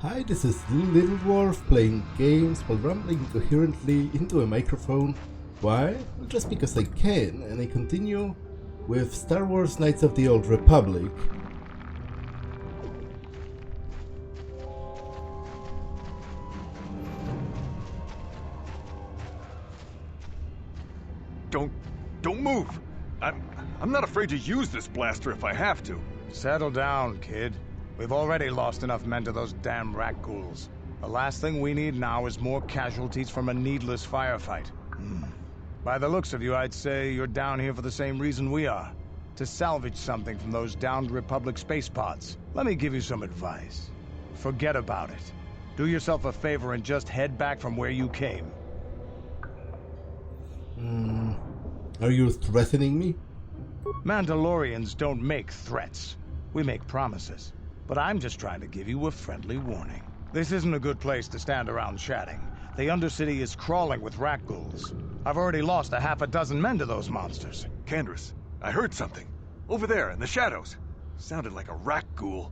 Hi, this is Little Dwarf playing games while rambling coherently into a microphone. Why? Well, just because I can, and I continue with Star Wars Knights of the Old Republic. Don't move! I'm not afraid to use this blaster if I have to. Settle down, kid. We've already lost enough men to those damn rat ghouls. The last thing we need now is more casualties from a needless firefight. By the looks of you, I'd say you're down here for the same reason we are. To salvage something from those downed Republic space pods. Let me give you some advice. Forget about it. Do yourself a favor and just head back from where you came. Are you threatening me? Mandalorians don't make threats. We make promises. But I'm just trying to give you a friendly warning. This isn't a good place to stand around chatting. The Undercity is crawling with rat ghouls. I've already lost a half a dozen men to those monsters. Candace, I heard something. Over there, in the shadows. Sounded like a rat ghoul.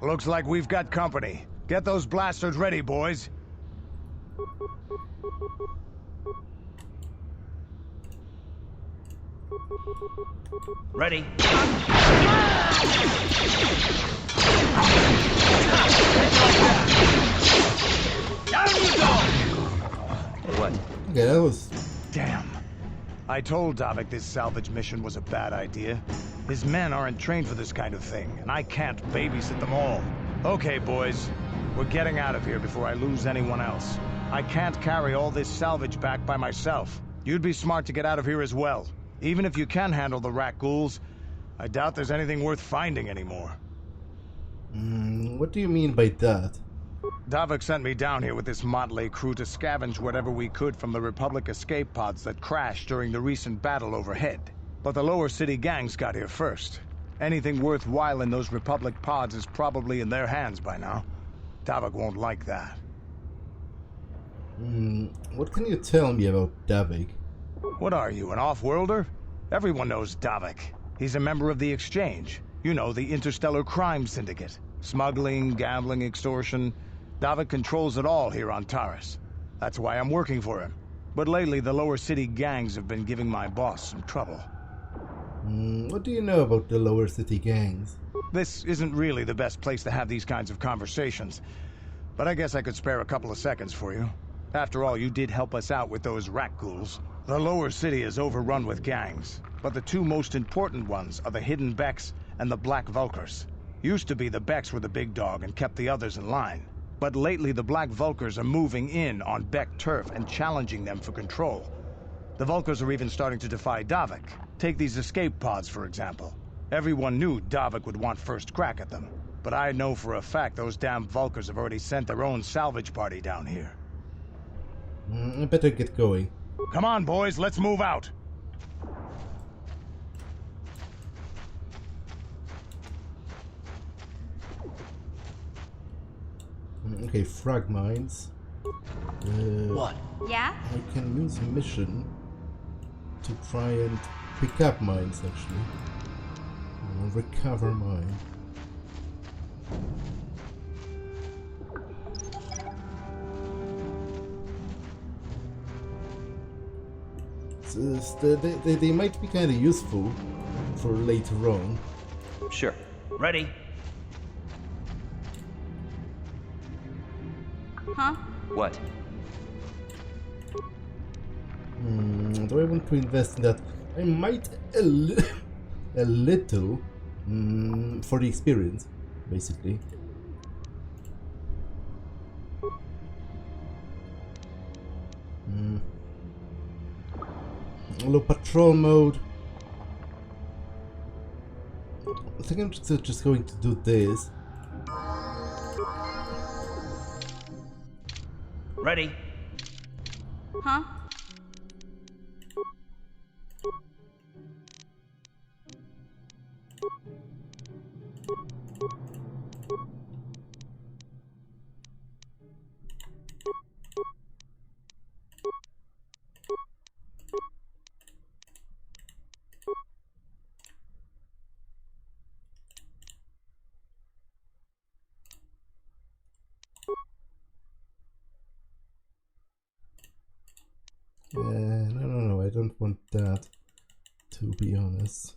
Looks like we've got company. Get those blasters ready, boys. Ready. Down you go! What? Okay, that was... Damn. I told Davik this salvage mission was a bad idea. His men aren't trained for this kind of thing, and I can't babysit them all. Okay, boys. We're getting out of here before I lose anyone else. I can't carry all this salvage back by myself. You'd be smart to get out of here as well. Even if you can handle the rat ghouls, I doubt there's anything worth finding anymore. What do you mean by that? Davik sent me down here with this motley crew to scavenge whatever we could from the Republic escape pods that crashed during the recent battle overhead. But the lower city gangs got here first. Anything worthwhile in those Republic pods is probably in their hands by now. Davik won't like that. What can you tell me about Davik? What are you, an off-worlder? Everyone knows Davik. He's a member of the Exchange. You know, the interstellar crime syndicate. Smuggling, gambling, extortion. Davik controls it all here on Taris. That's why I'm working for him. But lately, the lower city gangs have been giving my boss some trouble. What do you know about the lower city gangs? This isn't really the best place to have these kinds of conversations. But I guess I could spare a couple of seconds for you. After all, you did help us out with those rat ghouls. The lower city is overrun with gangs, but the two most important ones are the Hidden Becks and the Black Vulkars. Used to be the Becks were the big dog and kept the others in line. But lately the Black Vulkars are moving in on Beck turf and challenging them for control. The Vulkars are even starting to defy Davik. Take these escape pods, for example. Everyone knew Davik would want first crack at them. But I know for a fact those damn Vulkars have already sent their own salvage party down here. I better get going. Come on, boys, let's move out! Okay, frag mines. What? Yeah? I can use mission to try and pick up mines, actually. Recover mine. They might be kind of useful for later on. Sure. Ready. Huh? What? Do I want to invest in that? I might a little for the experience, basically. Low patrol mode. I think I'm just going to do this. Ready. Huh? want that, to be honest.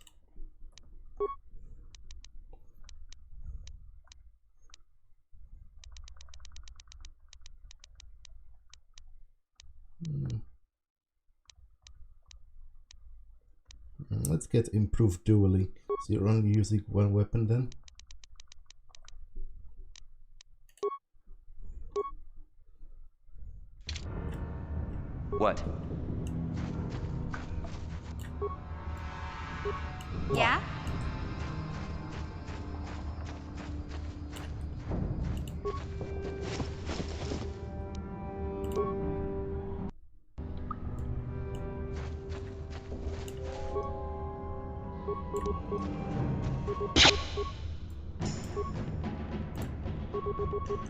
Let's get improved dueling. So you're only using one weapon then? What? Yeah?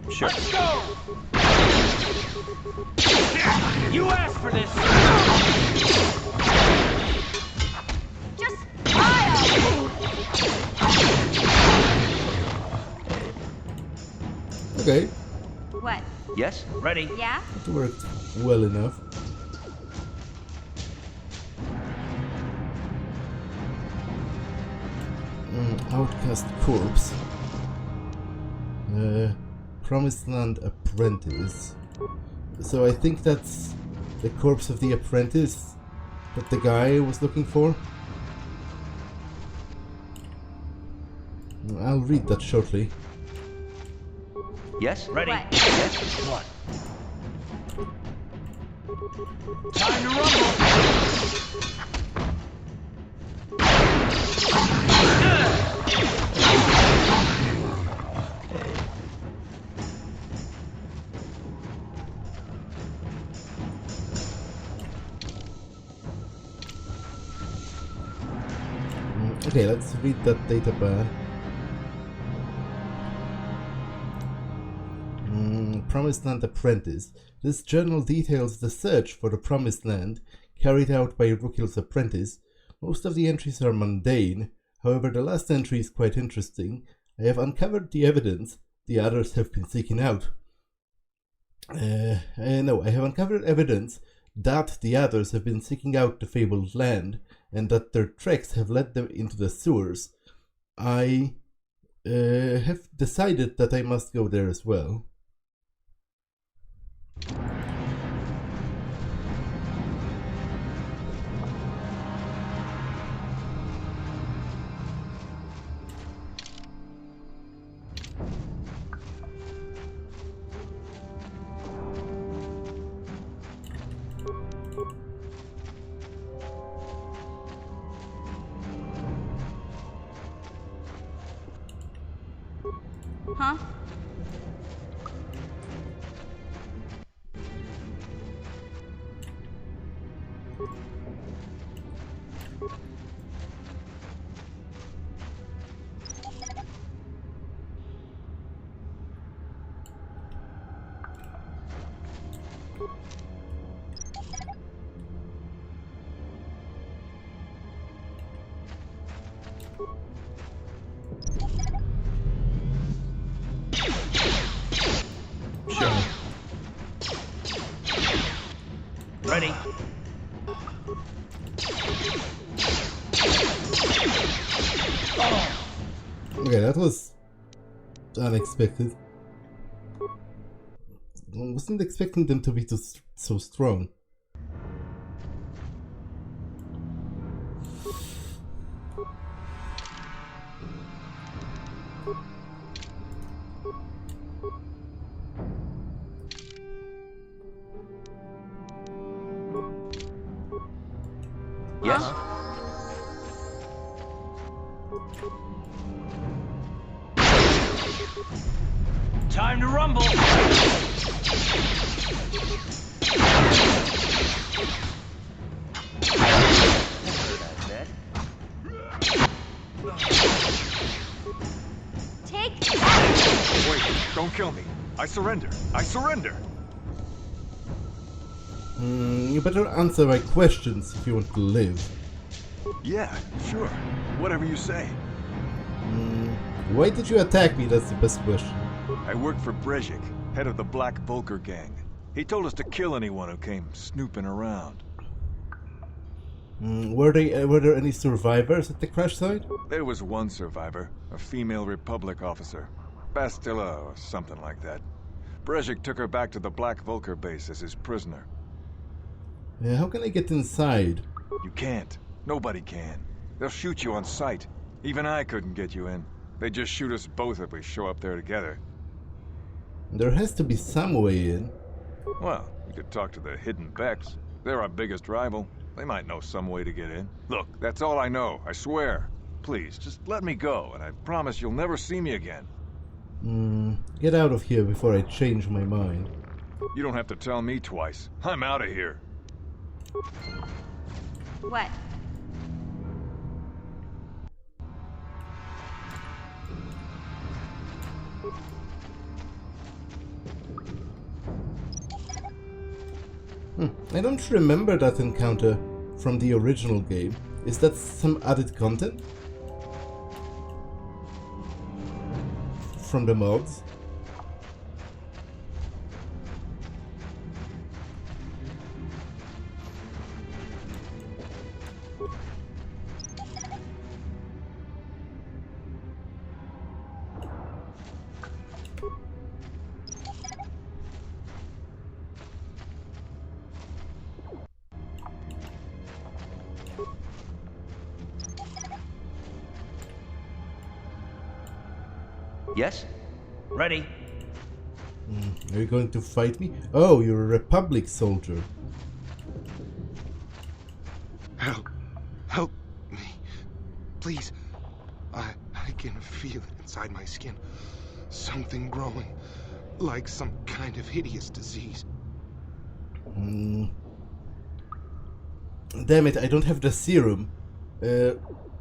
Sure. Let's go! You asked for this! Just fire! Okay, What? Yes? Ready? Yeah? it worked well enough. Outcast corpse. Promised Land apprentice. So I think that's the corpse of the apprentice that the guy was looking for. I'll read that shortly. Yes? Ready? What? Yes? What? Time to rumble! Okay, let's read that data bar. Promised Land Apprentice. This journal details the search for the Promised Land carried out by Rukil's apprentice. Most of the entries are mundane, however the last entry is quite interesting. I have uncovered the evidence the others have been seeking out. I have uncovered evidence that the others have been seeking out the fabled land, and that their treks have led them into the sewers. I have decided that I must go there as well. Huh? Ready? Okay, that was unexpected. I wasn't expecting them to be so strong. Yes? Time to rumble! Take that! Wait, don't kill me. I surrender. I surrender. You better answer my questions if you want to live. Yeah, sure. Whatever you say. Why did you attack me? That's the best question. I work for Brejik, head of the Black Vulcar gang. He told us to kill anyone who came snooping around. Were there any survivors at the crash site? There was one survivor, a female Republic officer. Bastilla or something like that. Brezhik took her back to the Black Vulcar base as his prisoner. How can I get inside? You can't. Nobody can. They'll shoot you on sight. Even I couldn't get you in. They just shoot us both if we show up there together. There has to be some way in. Well, you could talk to the Hidden Becks. They're our biggest rival. They might know some way to get in. Look, that's all I know, I swear. Please, just let me go, and I promise you'll never see me again. Get out of here before I change my mind. You don't have to tell me twice. I'm out of here. What? I don't remember that encounter from the original game. Is that some added content? From the mods? Yes? Ready. Are you going to fight me? Oh, you're a Republic soldier. Help me. Please. I can feel it inside my skin. Something growing. Like some kind of hideous disease. Damn it, I don't have the serum.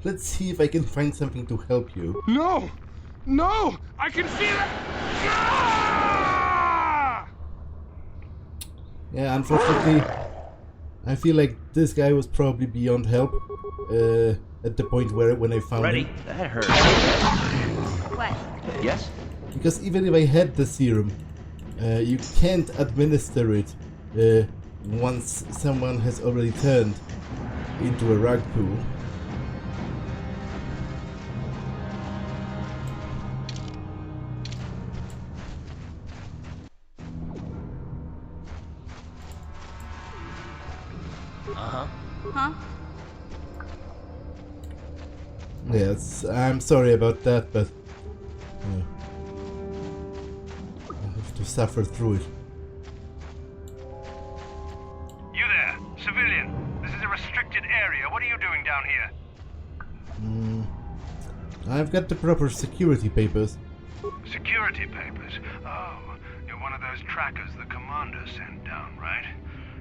Let's see if I can find something to help you. No! No! I can feel it! Ah! Yeah, unfortunately, I feel like this guy was probably beyond help at the point when I found Ready? him. That hurt. What? Yes? Because even if I had the serum, you can't administer it once someone has already turned into a rag pool. Huh? Yes, I'm sorry about that, but I have to suffer through it. You there, civilian. This is a restricted area. What are you doing down here? I've got the proper security papers. Security papers? Oh, you're one of those trackers the commander sent down, right?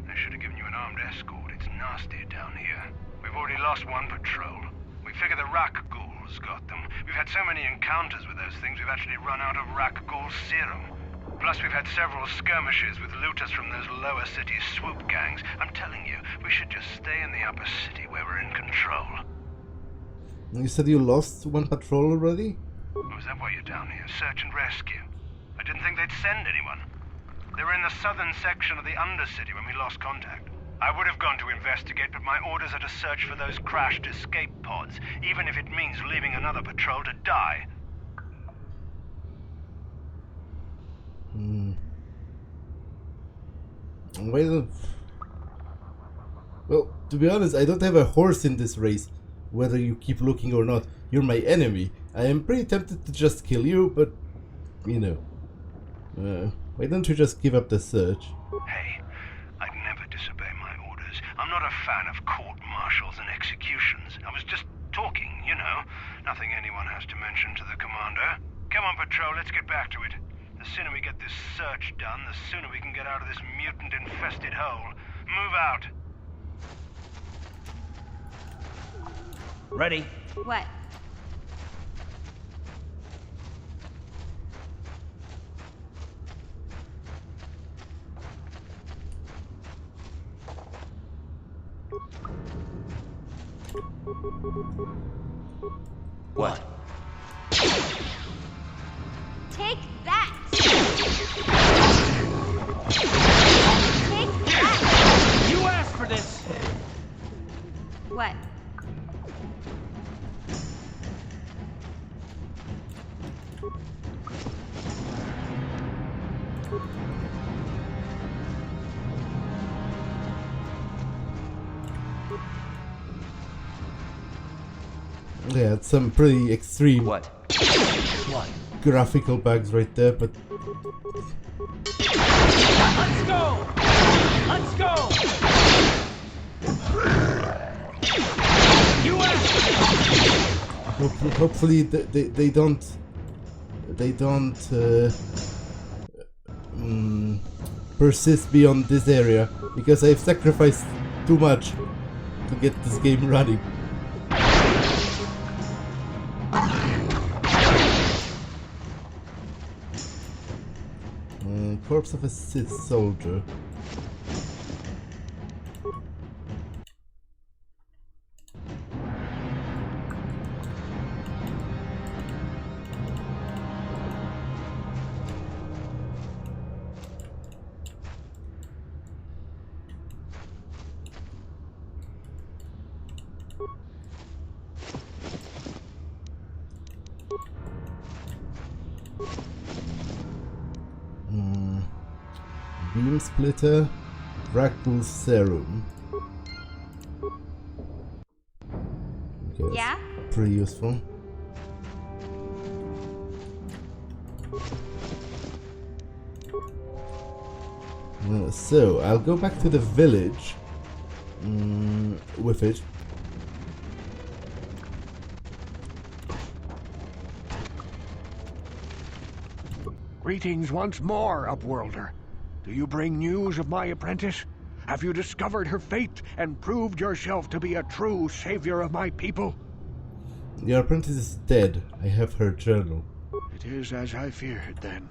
They should have given you an armed escort. It's nasty down here. We've already lost one patrol. We figure the Rak ghouls got them. We've had so many encounters with those things, we've actually run out of Rak ghoul serum. Plus, we've had several skirmishes with looters from those lower city swoop gangs. I'm telling you, we should just stay in the upper city where we're in control. You said you lost one patrol already? Oh, is that why you're down here? Search and rescue? I didn't think they'd send anyone. They were in the southern section of the Undercity when we lost contact. I would have gone to investigate, but my orders are to search for those crashed escape pods, even if it means leaving another patrol to die. Well, to be honest, I don't have a horse in this race, whether you keep looking or not. You're my enemy. I am pretty tempted to just kill you, but, you know. Why don't you just give up the search? Hey, I'd never disobey my orders. I'm not a fan of court-martials and executions. I was just talking, you know. Nothing anyone has to mention to the commander. Come on, patrol, let's get back to it. The sooner we get this search done, the sooner we can get out of this mutant-infested hole. Move out. Ready? What? What? Take that! Take that! You asked for this! Yeah, it's some pretty extreme What? What? graphical bugs right there, but Let's go! Let's go! You hopefully they don't persist beyond this area, because I've sacrificed too much to get this game running. Corpse of a Sith soldier. Beam splitter, Dracul serum. Okay, Yeah? pretty useful. So I'll go back to the village with it. Greetings once more, Upworlder. Do you bring news of my apprentice? Have you discovered her fate and proved yourself to be a true savior of my people? Your apprentice is dead. I have her journal. It is as I feared, then.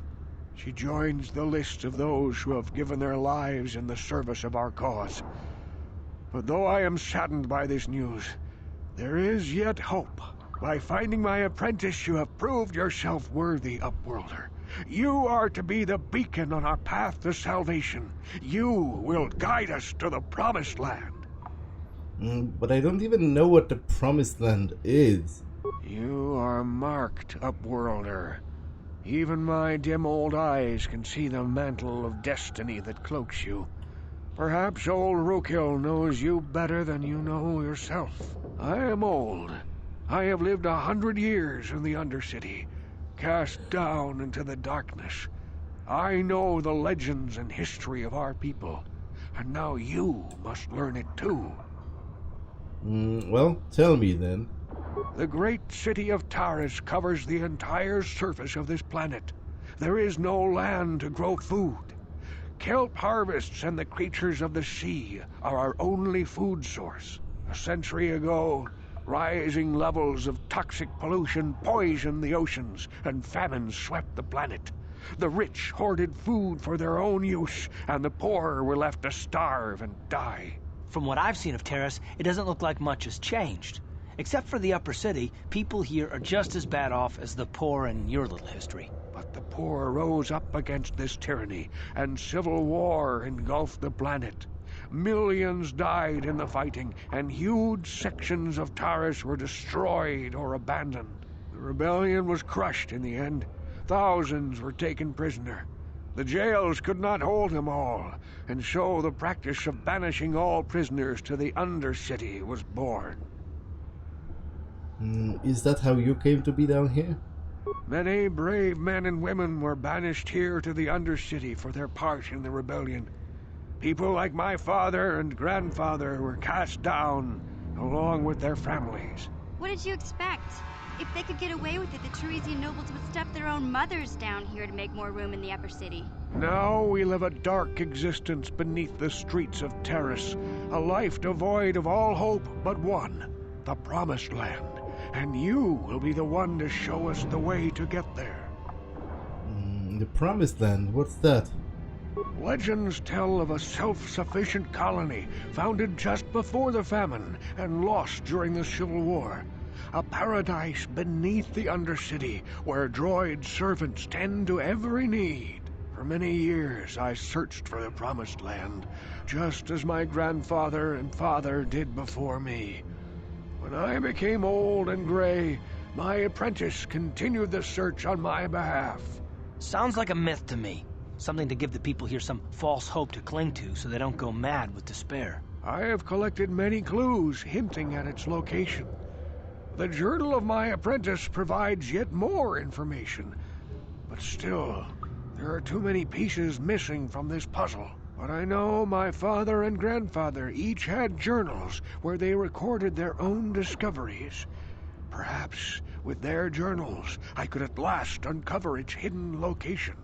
She joins the list of those who have given their lives in the service of our cause. But though I am saddened by this news, there is yet hope. By finding my apprentice, you have proved yourself worthy, Upworlder. You are to be the beacon on our path to salvation. You will guide us to the Promised Land. But I don't even know what the Promised Land is. You are marked, Upworlder. Even my dim old eyes can see the mantle of destiny that cloaks you. Perhaps old Rookhill knows you better than you know yourself. I am old. I have lived 100 years in the Undercity, cast down into the darkness. I know the legends and history of our people, and now you must learn it too. Well, tell me then. The great city of Taris covers the entire surface of this planet. There is no land to grow food. Kelp harvests and the creatures of the sea are our only food source. A century ago, rising levels of toxic pollution poisoned the oceans, and famine swept the planet. The rich hoarded food for their own use, and the poor were left to starve and die. From what I've seen of Taris, it doesn't look like much has changed. Except for the upper city, people here are just as bad off as the poor in your little history. But the poor rose up against this tyranny, and civil war engulfed the planet. Millions died in the fighting, and huge sections of Taris were destroyed or abandoned. The rebellion was crushed in the end. Thousands were taken prisoner. The jails could not hold them all, and so the practice of banishing all prisoners to the Undercity was born. Is that how you came to be down here? Many brave men and women were banished here to the Undercity for their part in the rebellion. People like my father and grandfather were cast down, along with their families. What did you expect? If they could get away with it, the Tarisian nobles would stuff their own mothers down here to make more room in the upper city. Now we live a dark existence beneath the streets of Taris, a life devoid of all hope but one, the Promised Land. And you will be the one to show us the way to get there. The Promised Land, what's that? Legends tell of a self-sufficient colony founded just before the famine and lost during the Civil War. A paradise beneath the Undercity where droid servants tend to every need. For many years I searched for the Promised Land, just as my grandfather and father did before me. When I became old and gray, my apprentice continued the search on my behalf. Sounds like a myth to me. Something to give the people here some false hope to cling to so they don't go mad with despair. I have collected many clues hinting at its location. The journal of my apprentice provides yet more information. But still, there are too many pieces missing from this puzzle. But I know my father and grandfather each had journals where they recorded their own discoveries. Perhaps with their journals, I could at last uncover its hidden location.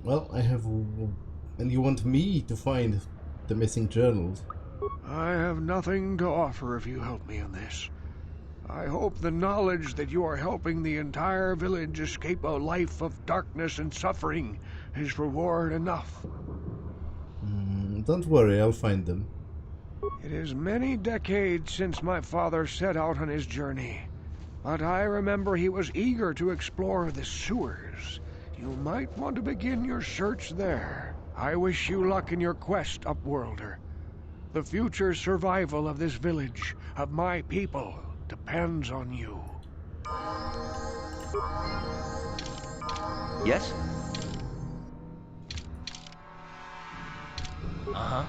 Well, I have... And you want me to find the missing journals? I have nothing to offer if you help me in this. I hope the knowledge that you are helping the entire village escape a life of darkness and suffering is reward enough. Don't worry, I'll find them. It is many decades since my father set out on his journey, but I remember he was eager to explore the sewers. You might want to begin your search there. I wish you luck in your quest, Upworlder. The future survival of this village, of my people, depends on you. Yes? Uh-huh.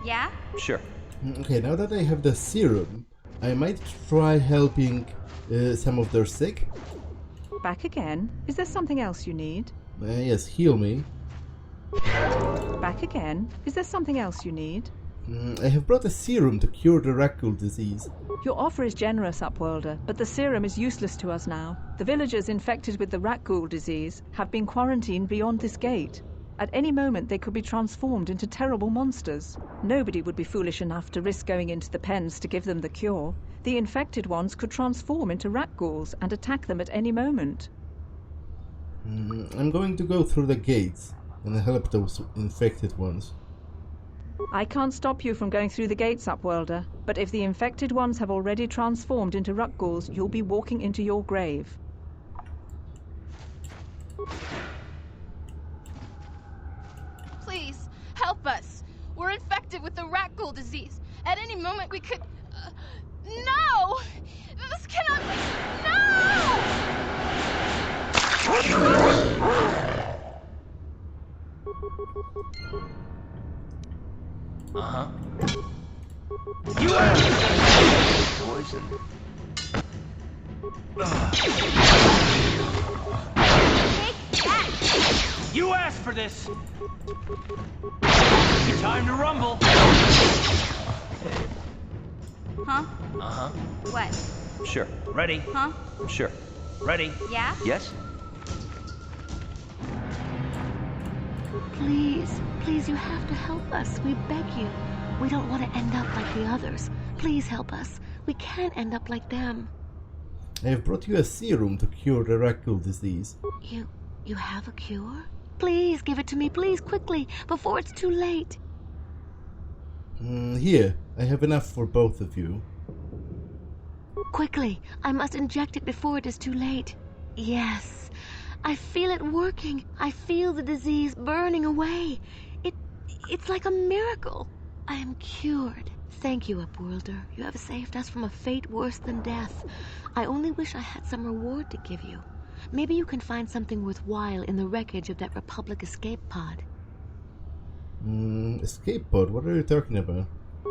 Yeah? Sure. Okay, now that I have the serum, I might try helping some of their sick. Back again? Is there something else you need? Yes, heal me. Back again? Is there something else you need? I have brought a serum to cure the Rakghoul disease. Your offer is generous, Upworlder, but the serum is useless to us now. The villagers infected with the Rakghoul disease have been quarantined beyond this gate. At any moment they could be transformed into terrible monsters. Nobody would be foolish enough to risk going into the pens to give them the cure. The infected ones could transform into Rakghouls and attack them at any moment. I'm going to go through the gates and help those infected ones. I can't stop you from going through the gates, Upworlder, but if the infected ones have already transformed into Rakghouls, you'll be walking into your grave. Please, help us. We're infected with the Rakghoul disease. At any moment we could... No! This cannot be... No! Uh-huh. You poison. Take that! You asked for this! Time to rumble! Huh? Uh-huh. What? Sure. Ready? Huh? Sure. Ready? Yeah? Yes? Please, please, you have to help us. We beg you. We don't want to end up like the others. Please help us. We can't end up like them. I have brought you a serum to cure the Rakghoul disease. You have a cure? Please give it to me, please, quickly, before it's too late. Here, I have enough for both of you. Quickly, I must inject it before it is too late. Yes, I feel it working. I feel the disease burning away. It's like a miracle. I am cured. Thank you, Upworlder. You have saved us from a fate worse than death. I only wish I had some reward to give you. Maybe you can find something worthwhile in the wreckage of that Republic escape pod. Escape pod? What are you talking about?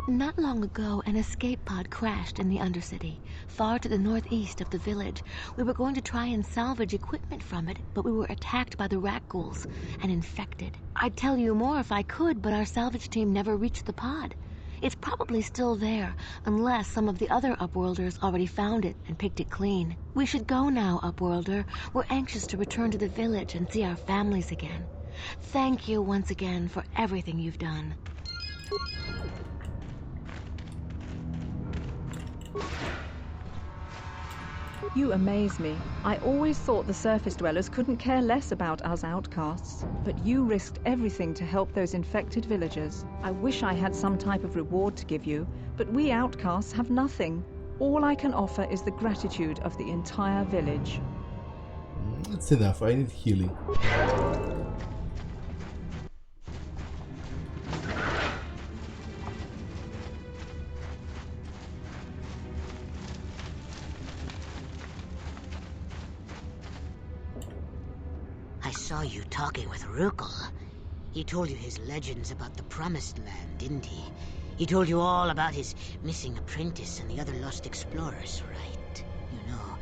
Not long ago, an escape pod crashed in the Undercity, far to the northeast of the village. We were going to try and salvage equipment from it, but we were attacked by the Rakghouls and infected. I'd tell you more if I could, but our salvage team never reached the pod. It's probably still there, unless some of the other Upworlders already found it and picked it clean. We should go now, Upworlder. We're anxious to return to the village and see our families again. Thank you once again for everything you've done. You amaze me. I always thought the surface dwellers couldn't care less about us outcasts, but you risked everything to help those infected villagers. I wish I had some type of reward to give you, but we outcasts have nothing. All I can offer is the gratitude of the entire village. That's enough, I need healing. I saw you talking with Rukel. He told you his legends about the Promised Land, didn't he? He told you all about his missing apprentice and the other lost explorers, right? You know,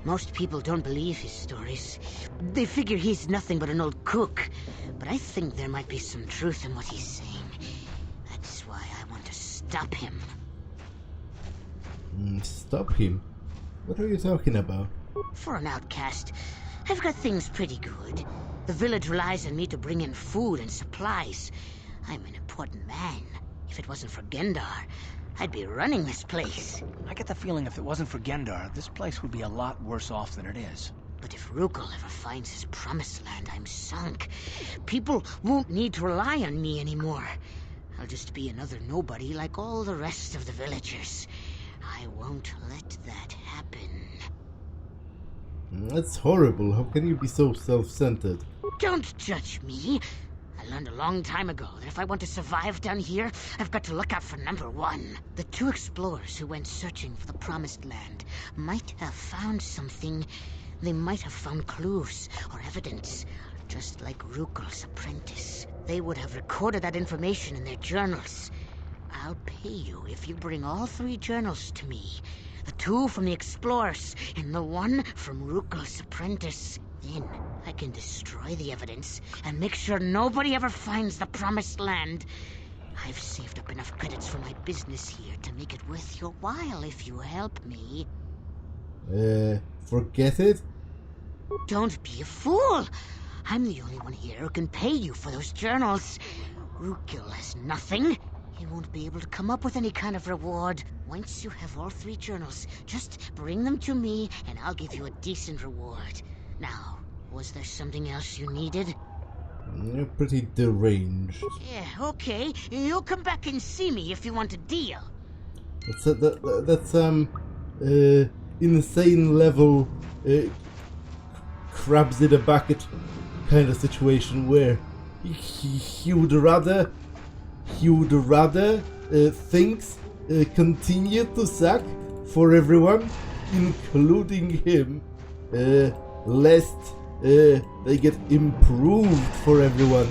most people don't believe his stories. They figure he's nothing but an old cook. But I think there might be some truth in what he's saying. That's why I want to stop him. Stop him? What are you talking about? For an outcast, I've got things pretty good. The village relies on me to bring in food and supplies. I'm an important man. If it wasn't for Gendar, I'd be running this place. I get the feeling if it wasn't for Gendar, this place would be a lot worse off than it is. But if Rukel ever finds his promised land, I'm sunk. People won't need to rely on me anymore. I'll just be another nobody like all the rest of the villagers. I won't let that happen. That's horrible. How can you be so self-centered? Don't judge me. I learned a long time ago that if I want to survive down here, I've got to look out for number one. The two explorers who went searching for the Promised Land might have found something. They might have found clues or evidence, just like Rukel's apprentice. They would have recorded that information in their journals. I'll pay you if you bring all 3 journals to me. The 2 from the explorers and the 1 from Rukel's apprentice. Then I can destroy the evidence and make sure nobody ever finds the Promised Land. I've saved up enough credits for my business here to make it worth your while if you help me. Forget it? Don't be a fool! I'm the only one here who can pay you for those journals. Rukel has nothing. He won't be able to come up with any kind of reward. Once you have all 3 journals, just bring them to me and I'll give you a decent reward. Now, was there something else you needed? You're pretty deranged. Yeah, okay. You'll come back and see me if you want a deal. That's insane level crabs in a bucket kind of situation where he would rather things continue to suck for everyone, including him, lest they get improved for everyone,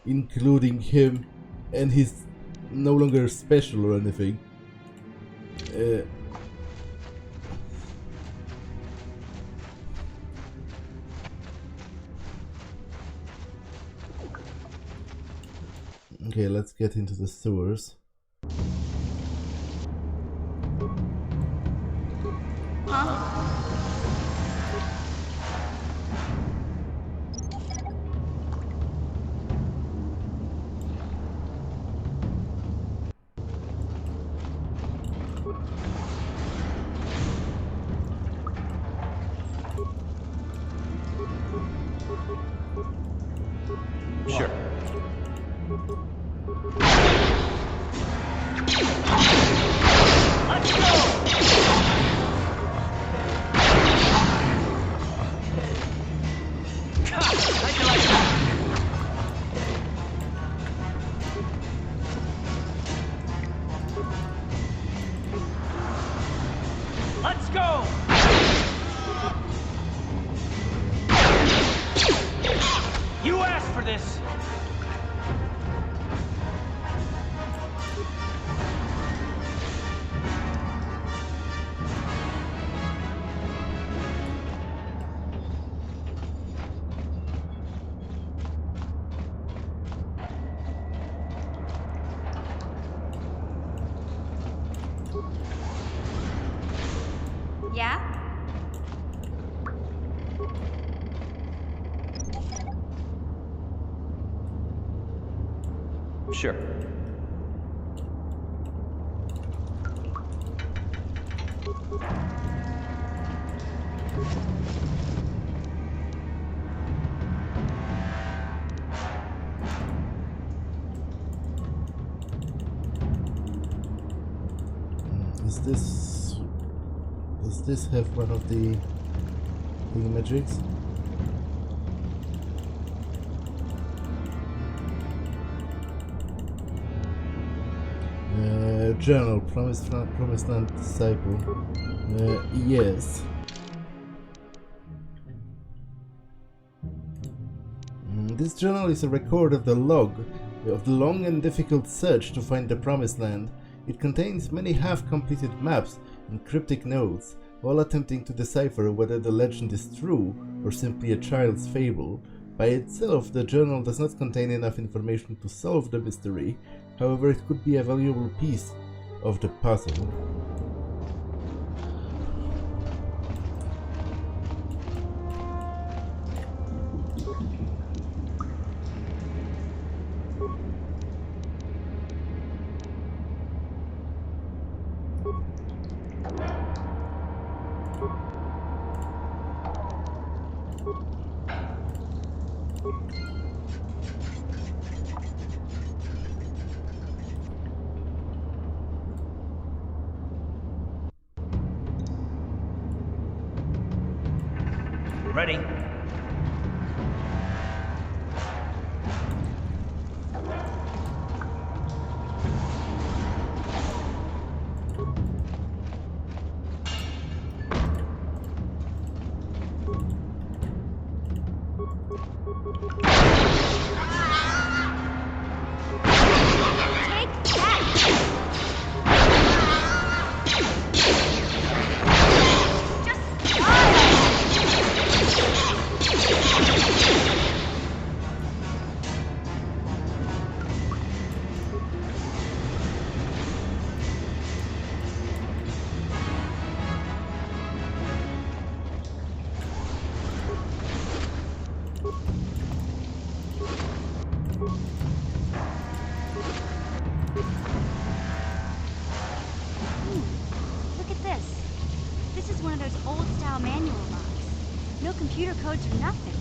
including him, and he's no longer special or anything. Okay, let's get into the sewers. Sure. Let's go! How'd you like that? Let's go! You asked for this! Sure. Does this have one of the magics? Journal, Promised Land Disciple. Yes. This journal is a record of the log of the long and difficult search to find the Promised Land. It contains many half-completed maps and cryptic notes, all attempting to decipher whether the legend is true or simply a child's fable. By itself, the journal does not contain enough information to solve the mystery. However, it could be a valuable piece of the puzzle. Ready? Look at this. This is one of those old-style manual locks. No computer codes or nothing.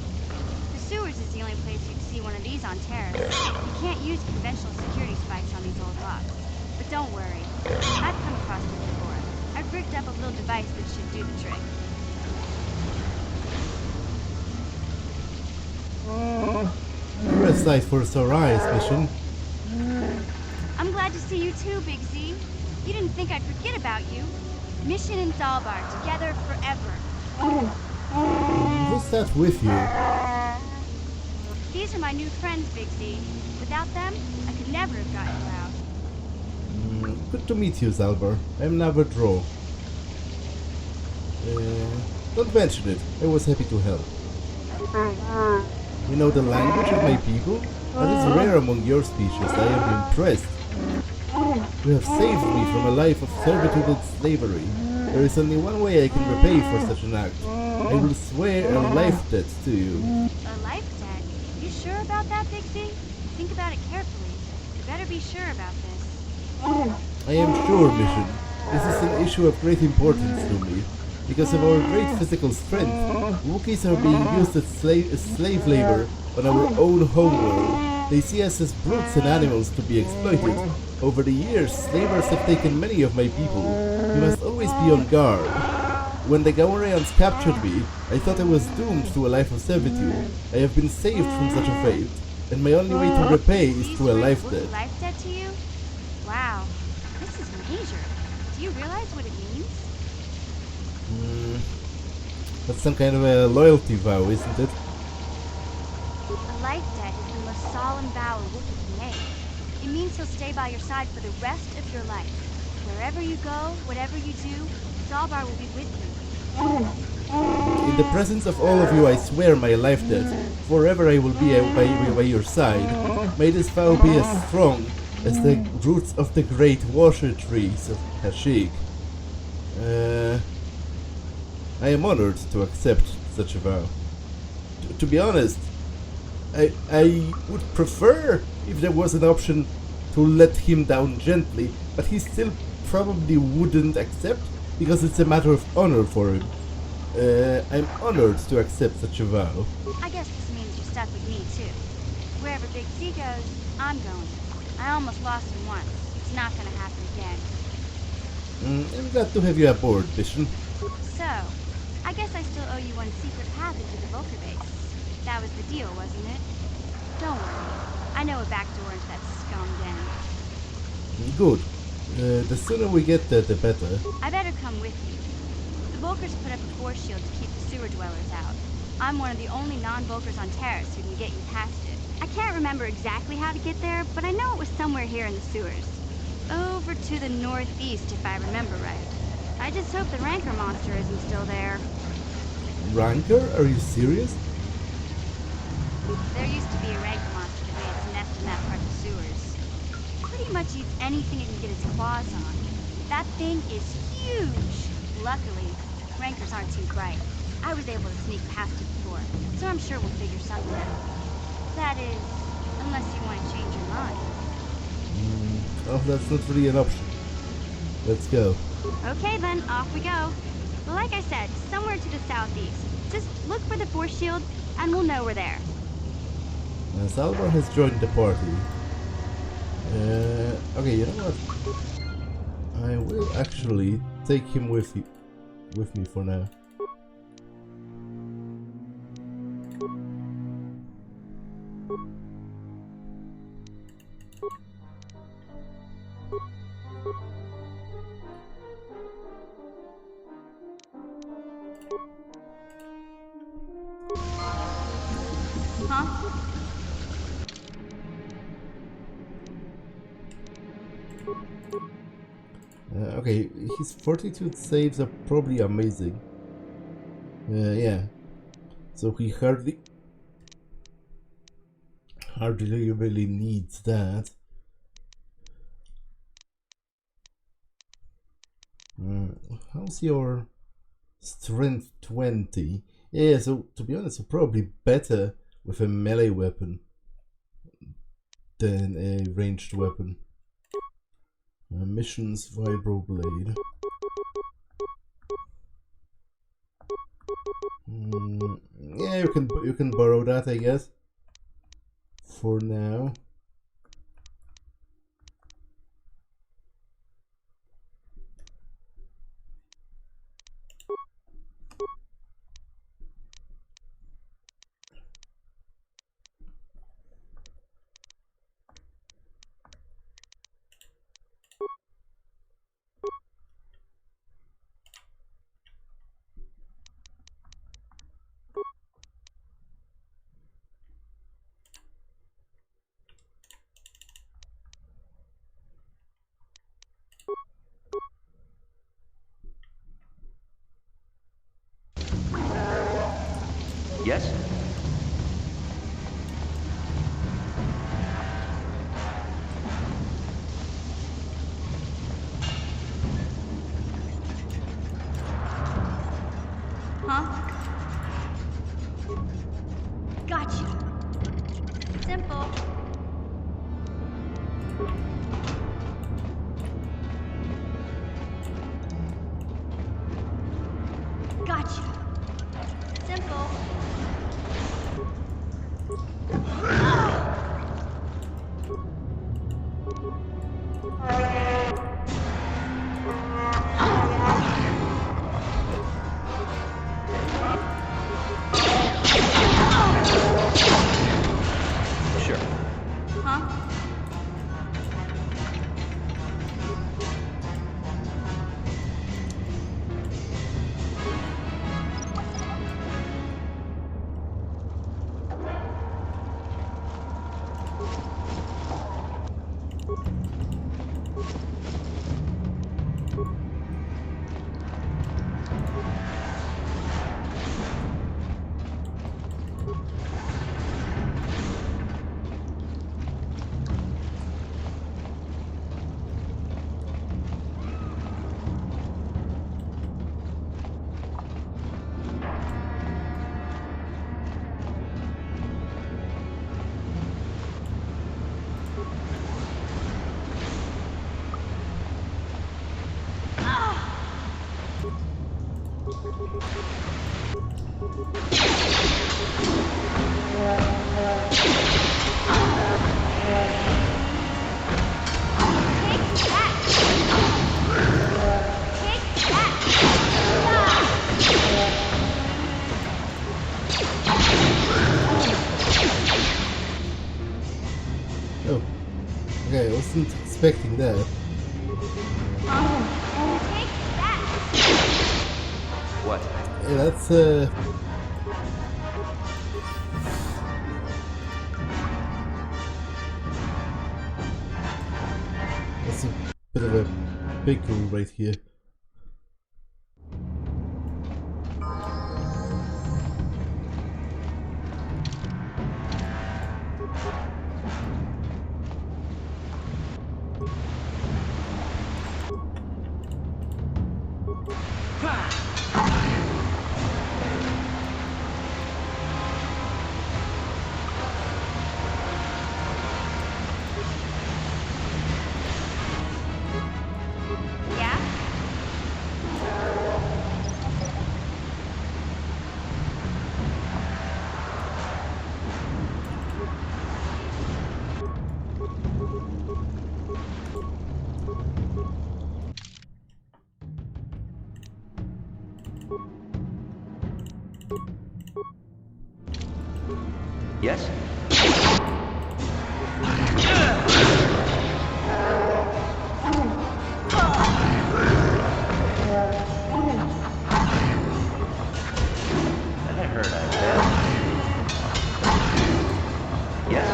The sewers is the only place you'd see one of these on Taris. You can't use conventional security spikes on these old locks. But don't worry. I've come across them before. I've rigged up a little device that should do the trick. You're a sight for sore eyes, Mission. I'm glad to see you too, Big Z. You didn't think I'd forget about you. Mission in Zaalbar, together forever. Who's that with you? These are my new friends, Big Z. Without them, I could never have gotten you out. Good to meet you, Zaalbar. I'm Navadro. Don't mention it. I was happy to help. You know the language of my people? That is rare among your species. I am impressed. You have saved me from a life of servitude and slavery. There is only one way I can repay for such an act. I will swear a life debt to you. A life debt? You sure about that, Big Z? Think about it carefully. You better be sure about this. I am sure, Mission. This is an issue of great importance to me. Because of our great physical strength, Wookiees are being used as slave labor on our own homeworld. They see us as brutes and animals to be exploited. Over the years, slavers have taken many of my people. You must always be on guard. When the Gawarians captured me, I thought I was doomed to a life of servitude. I have been saved from such a fate, and my only way to repay is through a life debt. Life debt to you? Wow, this is major. Do you realize what it means? That's some kind of a loyalty vow, isn't it? A life debt is the most solemn vow a Wookiee can make. It means he'll stay by your side for the rest of your life. Wherever you go, whatever you do, Zaalbar will be with you. In the presence of all of you, I swear my life debt. Forever I will be by your side. May this vow be as strong as the roots of the great washer trees of Kashyyyk. I am honored to accept such a vow. To be honest, I would prefer if there was an option to let him down gently, but he still probably wouldn't accept because it's a matter of honor for him. I'm honored to accept such a vow. I guess this means you're stuck with me, too. Wherever Big C goes, I'm going. I almost lost him once. It's not gonna happen again. I'm glad to have you aboard, Vision. So, I guess I still owe you one secret path into the Vulcan base. That was the deal, wasn't it? Don't worry. I know a back door into that scum den. Good. The sooner we get there, the better. I better come with you. The Vulkars put up a force shield to keep the sewer dwellers out. I'm one of the only non-Vulkars on Taris who can get you past it. I can't remember exactly how to get there, but I know it was somewhere here in the sewers. Over to the northeast, if I remember right. I just hope the Rancor monster isn't still there. Rancor? Are you serious? There used to be a Rancor monster that made its nest in that part of the sewers. Pretty much eats anything it can get its claws on. That thing is huge! Luckily, Rancors aren't too bright. I was able to sneak past it before, so I'm sure we'll figure something out. That is, unless you want to change your mind. Oh, that's not really an option. Let's go. Okay then, off we go. Like I said, somewhere to the southeast. Just look for the force shield, and we'll know we're there. Zaalbar has joined the party. Okay, you know what? I will actually take him with me for now. Huh? Okay, his fortitude saves are probably amazing. Yeah. So he hardly really needs that. How's your strength 20? Yeah, so to be honest, you're probably better with a melee weapon than a ranged weapon. Missions vibroblade. Yeah, you can borrow that, I guess. For now. Yes? Huh? Gotcha. Simple. Gotcha. Simple. Sure. Huh? wasn't expecting that. Take that! What? Yeah, that's a bit of a pickle right here. Yeah? Yes? That hurt, I bet. Yes?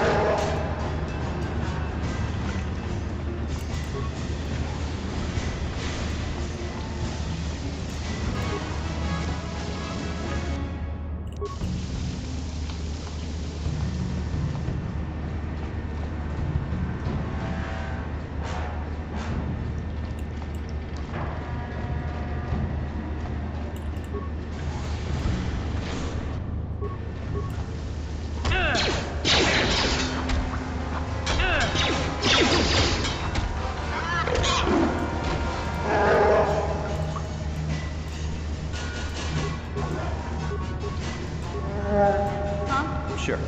Huh? Sure.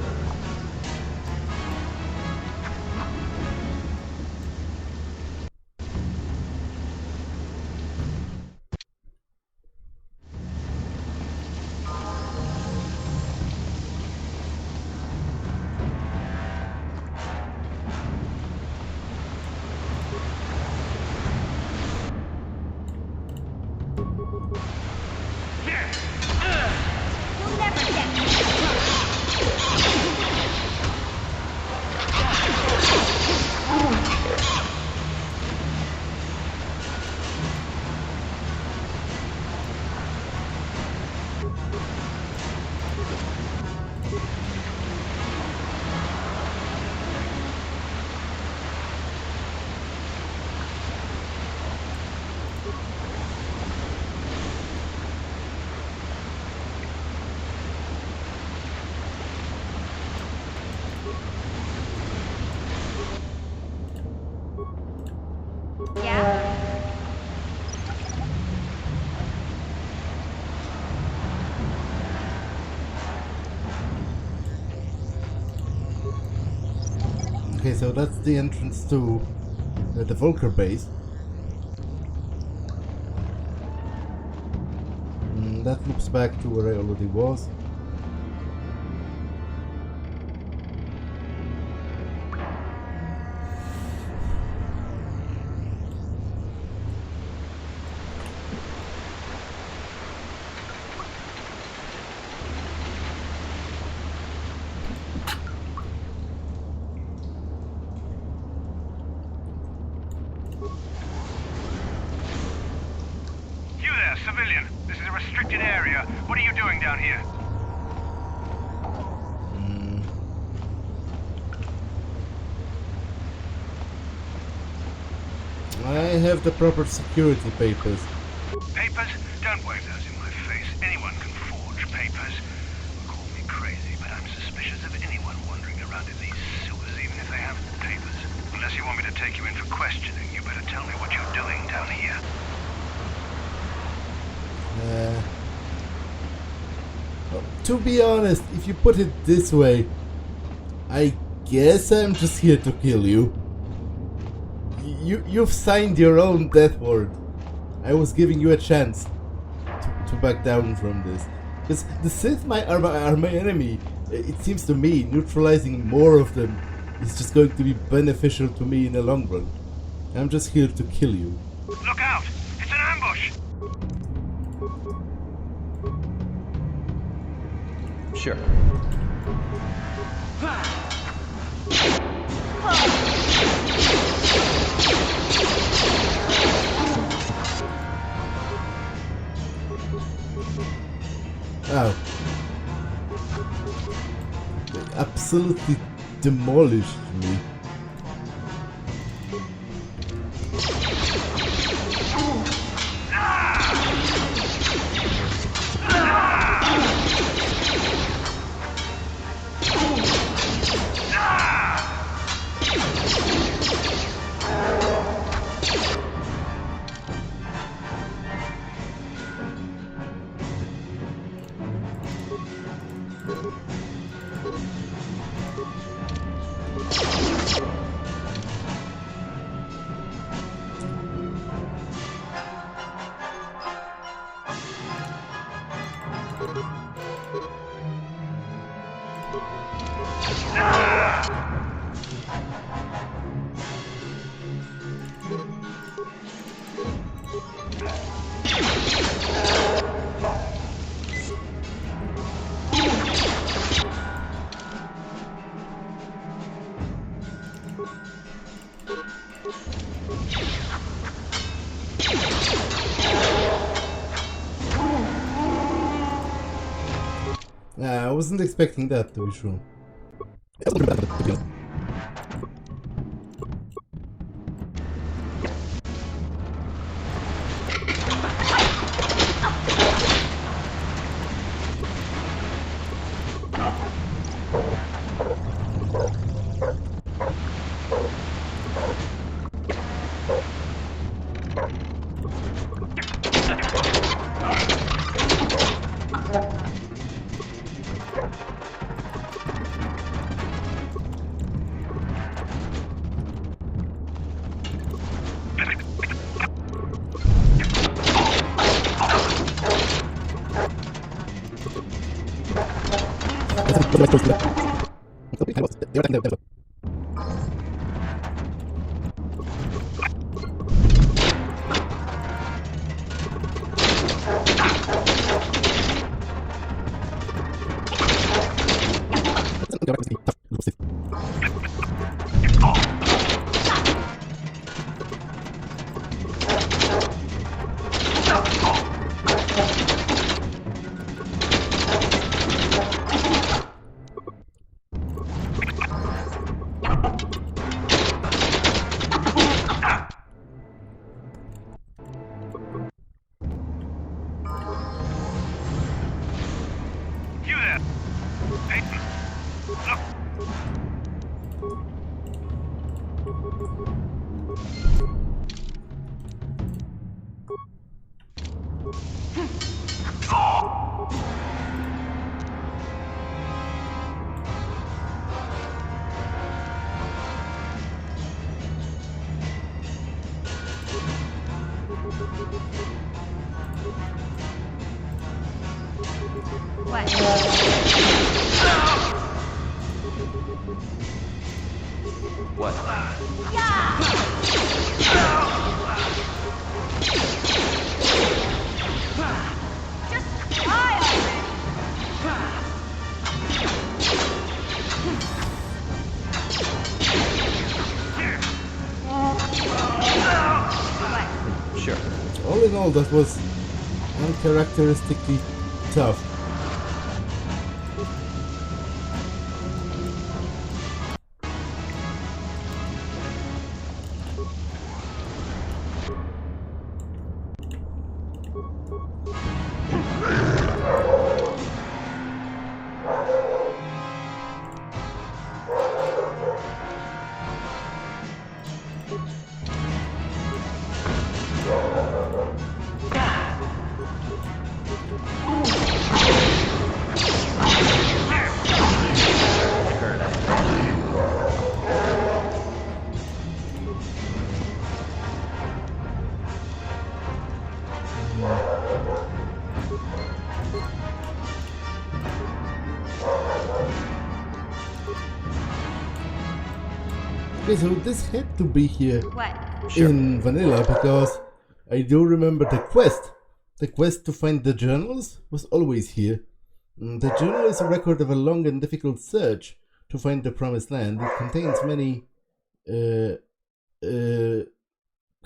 You'll never get me! Yeah? Okay, so that's the entrance to the Volker base. That loops back to where I already was. You there, civilian. This is a restricted area. What are you doing down here? I have the proper security papers. Papers? Don't wave those in my face. Anyone can forge papers. Call me crazy, but I'm suspicious of anyone wandering around in these sewers, even if they have papers. Unless you want me to take you in for questioning, you better tell me what you're doing down here. To be honest, if you put it this way, I guess I'm just here to kill you. You've signed your own death ward. I was giving you a chance to back down from this. Because the Sith are my enemy. It seems to me neutralizing more of them is just going to be beneficial to me in the long run. I'm just here to kill you. Look out! It's an ambush! Sure. Ow. They absolutely demolished me. I wasn't expecting that, to be true. What? What? Yeah! Just try already. Sure. All in all, that was uncharacteristically tough. Okay, so this had to be here What? in vanilla because I do remember the quest. The quest to find the journals was always here. The journal is a record of a long and difficult search to find the promised land. It contains many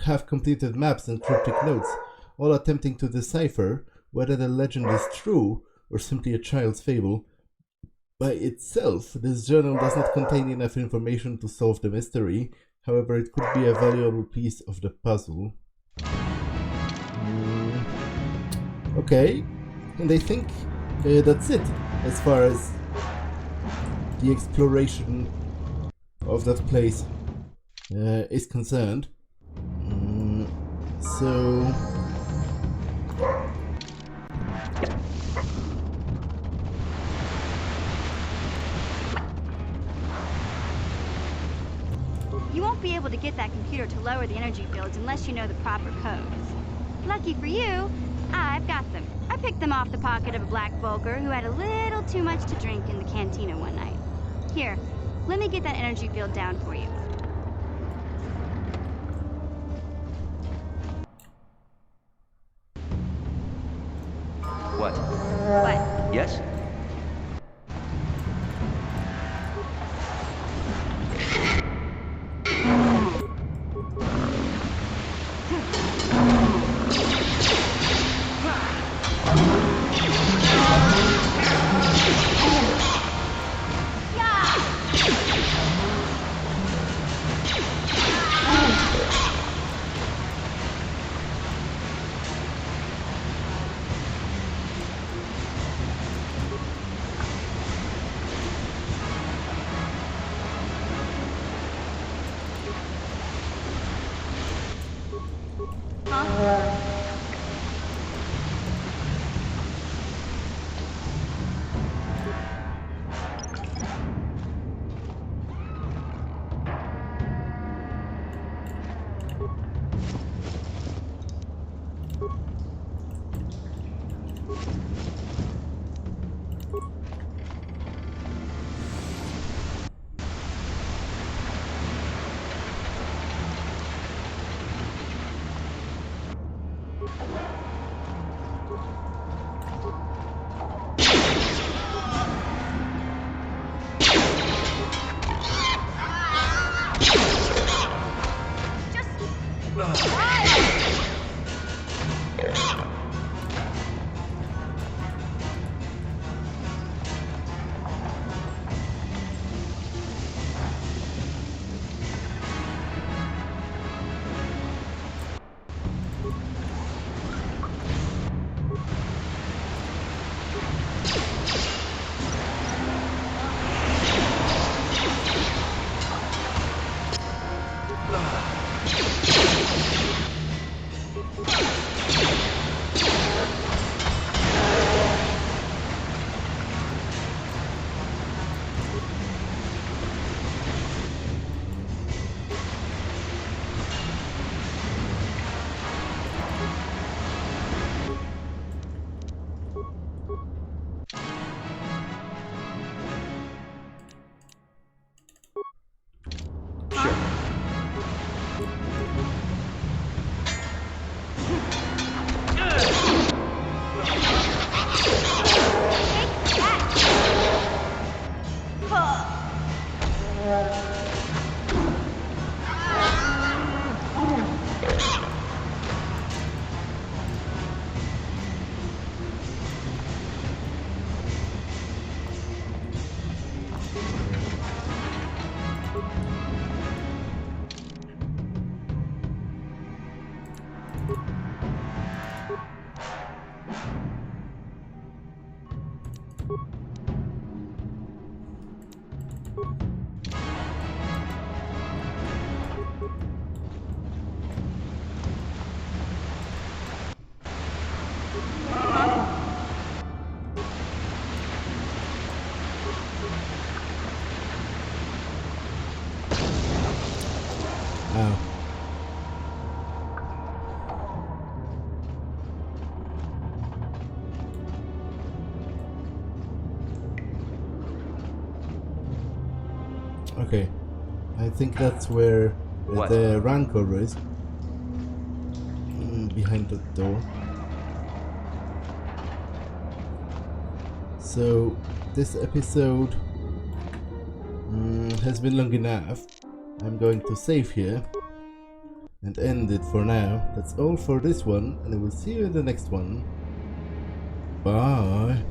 half-completed maps and cryptic notes, all attempting to decipher whether the legend is true or simply a child's fable. By itself, this journal does not contain enough information to solve the mystery. However, it could be a valuable piece of the puzzle. Okay, and I think that's it as far as the exploration of that place is concerned. So You won't be able to get that computer to lower the energy fields unless you know the proper codes. Lucky for you, I've got them. I picked them off the pocket of a black Vulgar who had a little too much to drink in the cantina one night. Here, let me get that energy field down for you. What? What? Yes? Okay. I think that's where the Rancor is. Behind the door. So this episode has been long enough. I'm going to save here and end it for now. That's all for this one, and I will see you in the next one. Bye.